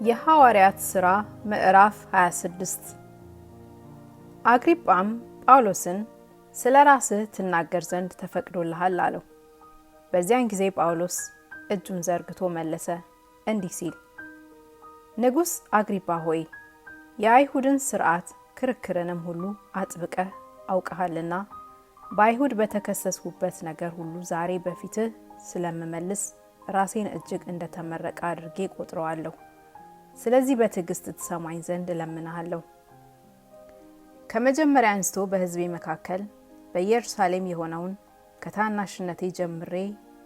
የሐዋርያት ሥራ ምዕራፍ 26 አግሪጳም ጳውሎስን ስለ ራስህ ትናገር ዘንድ ተፈቅዶልሃል አለው። በዚያን ጊዜ ጳውሎስ እጁን ዘርግቶ መለሰ እንዲህ ሲል፣ ንጉሥ አግሪጳ ሆይ የአይሁድን ሥርዓት ክርክርንም ሁሉ አጥብቀህ አውቀሃልና በአይሁድ በተከሰስሁበት ነገር ሁሉ ዛሬ በፊትህ ስለምመልስ ራሴን እጅግ እንደተመረቀ አድርጌ ቆጥረዋለሁ። ስለዚህ በትዕግስት ትሰማኝ ዘንድ እለምንሃለሁ። ከመጀመሪያ አንስቶ በሕዝቤ መካከል በኢየሩሳሌም የሆነውን ከታናሽነቴ ጀምሬ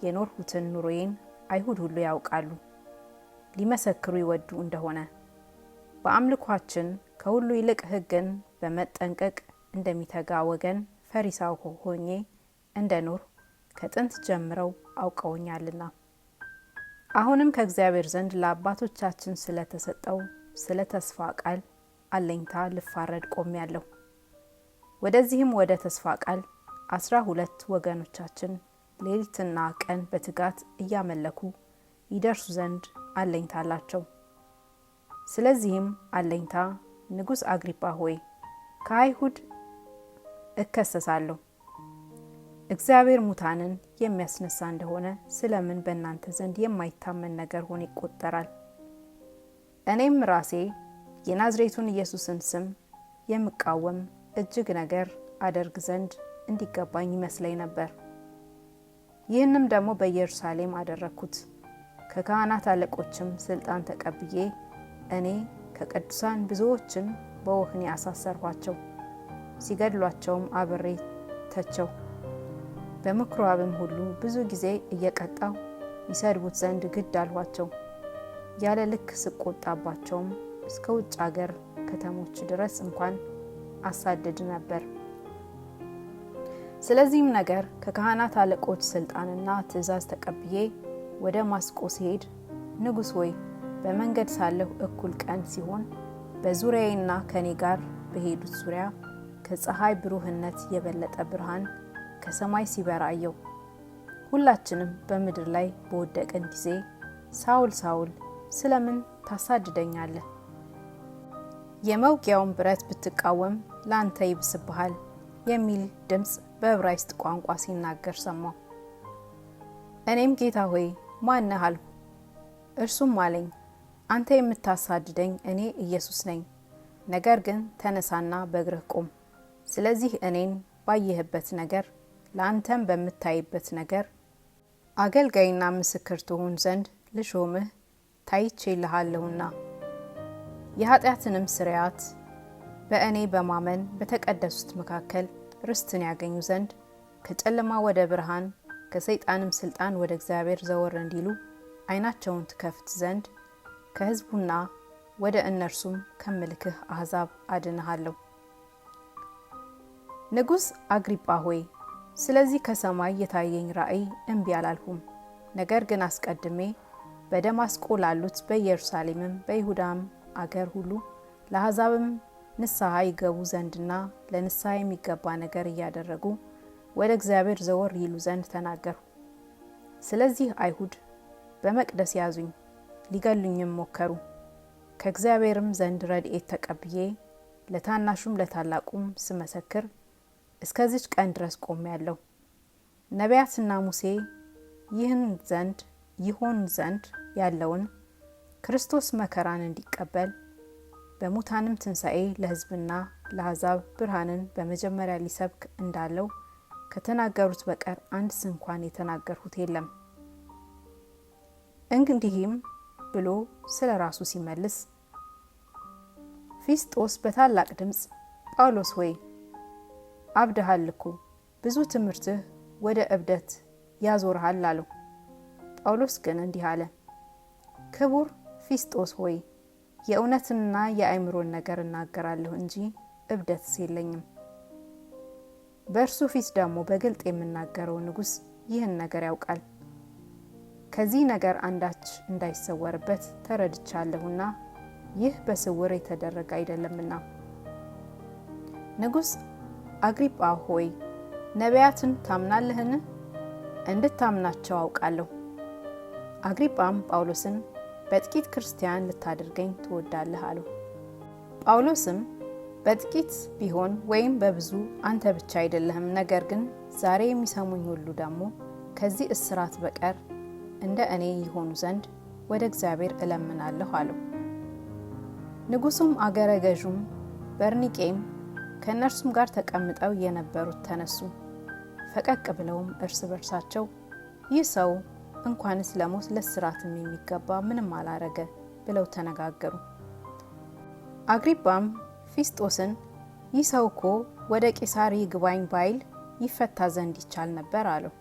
የኖርሁትን ኑሮዬን አይሁድ ሁሉ ያውቃሉ። ሊመሰክሩ ይወዱ እንደሆነ በአምልኳችን ከሁሉ ይልቅ ሕግን በመጠንቀቅ እንደሚተጋ ወገን ፈሪሳው ሆኜ እንደኖር ከጥንት ጀምረው አውቀውኛልና አሁንም ከእግዚአብሔር ዘንድ ለአባቶቻችን ስለተሰጠው ስለ ተስፋ ቃል አለኝታ ልፋረድ ቆሜያለሁ። ወደዚህም ወደ ተስፋ ቃል 12 ወገኖቻችን ሌሊትና ቀን በትጋት እያመለኩ ይደርሱ ዘንድ አለኝታ አላቸው። ስለዚህም አለኝታ ንጉሥ አግሪጳ ሆይ ከአይሁድ እከሰሳለሁ። እግዚአብሔር ሙታንን የሚያስነሳ እንደሆነ ስለምን በእናንተ ዘንድ የማይታመን ነገር ሆኖ ይቆጠራል? እኔም ራሴ የናዝሬቱን ኢየሱስን ስም የምቃወም እጅግ ነገር አደርግ ዘንድ እንዲገባኝ ይመስለኝ ነበር። ይህንም ደግሞ በኢየሩሳሌም አደረግኩት። ከካህናት አለቆችም ስልጣን ተቀብዬ እኔ ከቅዱሳን ብዙዎችን በወህኒ አሳሰርኋቸው። ሲገድሏቸውም አብሬ ተቸው። በምኩራብም ሁሉ ብዙ ጊዜ እየቀጣው ይሰድቡት ዘንድ ግድ አልኋቸው። ያለ ልክ ስቆጣባቸውም እስከ ውጭ አገር ከተሞች ድረስ እንኳን አሳድድ ነበር። ስለዚህም ነገር ከካህናት አለቆች ስልጣንና ትእዛዝ ተቀብዬ ወደ ደማስቆ ሲሄድ ንጉሥ ሆይ በመንገድ ሳለሁ እኩል ቀን ሲሆን በዙሪያዬና ከኔ ጋር በሄዱት ዙሪያ ከፀሐይ ብሩህነት የበለጠ ብርሃን ከሰማይ ሲበራ አየሁ። ሁላችንም በምድር ላይ በወደቅን ጊዜ ሳውል ሳውል ስለምን ታሳድደኛለህ? የመውጊያውን ብረት ብትቃወም ለአንተ ይብስብሃል የሚል ድምፅ በዕብራይስጥ ቋንቋ ሲናገር ሰማሁ። እኔም ጌታ ሆይ ማን ነህ አልሁ። እርሱም አለኝ፣ አንተ የምታሳድደኝ እኔ ኢየሱስ ነኝ። ነገር ግን ተነሳና በእግርህ ቁም። ስለዚህ እኔን ባየህበት ነገር ለአንተም በምታይበት ነገር አገልጋይና ምስክር ትሆን ዘንድ ልሾምህ ታይቼልሃለሁና የኃጢአትንም ስርያት በእኔ በማመን በተቀደሱት መካከል ርስትን ያገኙ ዘንድ ከጨለማ ወደ ብርሃን ከሰይጣንም ስልጣን ወደ እግዚአብሔር ዘወር እንዲሉ ዓይናቸውን ትከፍት ዘንድ ከሕዝቡና ወደ እነርሱም ከምልክህ አሕዛብ አድንሃለሁ። ንጉሥ አግሪጳ ሆይ ስለዚህ ከሰማይ የታየኝ ራእይ እምቢ አላልሁም። ነገር ግን አስቀድሜ በደማስቆ ላሉት በኢየሩሳሌምም በይሁዳም አገር ሁሉ ለአሕዛብም ንስሐ ይገቡ ዘንድና ለንስሐ የሚገባ ነገር እያደረጉ ወደ እግዚአብሔር ዘወር ይሉ ዘንድ ተናገርሁ። ስለዚህ አይሁድ በመቅደስ ያዙኝ፣ ሊገሉኝም ሞከሩ። ከእግዚአብሔርም ዘንድ ረድኤት ተቀብዬ ለታናሹም ለታላቁም ስመሰክር እስከዚች ቀን ድረስ ቆሜያለሁ። ነቢያትና ሙሴ ይሆን ዘንድ ያለውን ክርስቶስ መከራን እንዲቀበል በሙታንም ትንሣኤ ለሕዝብና ለአሕዛብ ብርሃንን በመጀመሪያ ሊሰብክ እንዳለው ከተናገሩት በቀር አንድ ስንኳን የተናገርሁት የለም። እንዲህም ብሎ ስለ ራሱ ሲመልስ ፊስጦስ በታላቅ ድምፅ ጳውሎስ ሆይ አብደሃል እኮ፣ ብዙ ትምህርትህ ወደ እብደት ያዞርሃል አለው። ጳውሎስ ግን እንዲህ አለ፣ ክቡር ፊስጦስ ሆይ የእውነትንና የአእምሮን ነገር እናገራለሁ እንጂ እብደትስ የለኝም። በእርሱ ፊት ደግሞ በግልጥ የምናገረው ንጉሥ ይህን ነገር ያውቃል። ከዚህ ነገር አንዳች እንዳይሰወርበት ተረድቻለሁና ይህ በስውር የተደረገ አይደለምና። ንጉሥ አግሪጳ ሆይ ነቢያትን ታምናለህን? እንድታምናቸው አውቃለሁ። አግሪጳም ጳውሎስን በጥቂት ክርስቲያን ልታደርገኝ ትወዳለህ አለው። ጳውሎስም በጥቂት ቢሆን ወይም በብዙ አንተ ብቻ አይደለህም፣ ነገር ግን ዛሬ የሚሰሙኝ ሁሉ ደግሞ ከዚህ እስራት በቀር እንደ እኔ ይሆኑ ዘንድ ወደ እግዚአብሔር እለምናለሁ አለው። ንጉሡም አገረ ገዡም በርኒቄም ከእነርሱም ጋር ተቀምጠው የነበሩት ተነሱ። ፈቀቅ ብለውም እርስ በርሳቸው ይህ ሰው እንኳንስ ለሞት ለእስራትም የሚገባ ምንም አላረገ ብለው ተነጋገሩ። አግሪጳም ፊስጦስን ይህ ሰው እኮ ወደ ቄሳር ይግባኝ ባይል ይፈታ ዘንድ ይቻል ነበር አለው።